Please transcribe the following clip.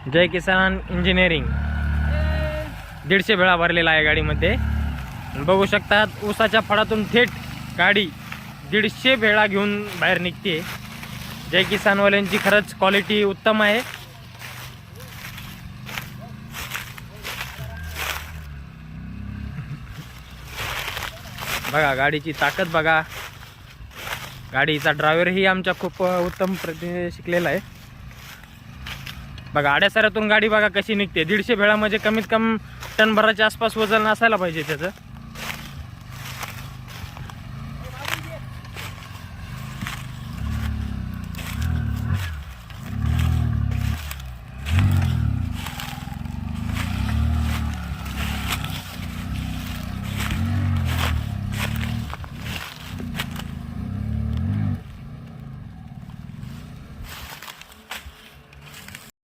जय किसान engineering 150 भेळा भरलेला आहे गाडीमध्ये. बघू शकतात ऊसाच्या फळातून थेट गाडी 150 भेळा घेऊन बाहेर निघते. जय किसानवाल्यांची खरंच क्वालिटी उत्तम आहे. बघा गाडीची ताकद बघा. गाडीचा ड्रायव्हरही आमचा खूप उत्तम शिकलेला आहे. बघा आड्यासाऱ्यातून गाडी बघा कशी निघते. 150 भेळा म्हणजे कमीत कमी टन भराच्या आसपास वजन असायला पाहिजे त्याचं.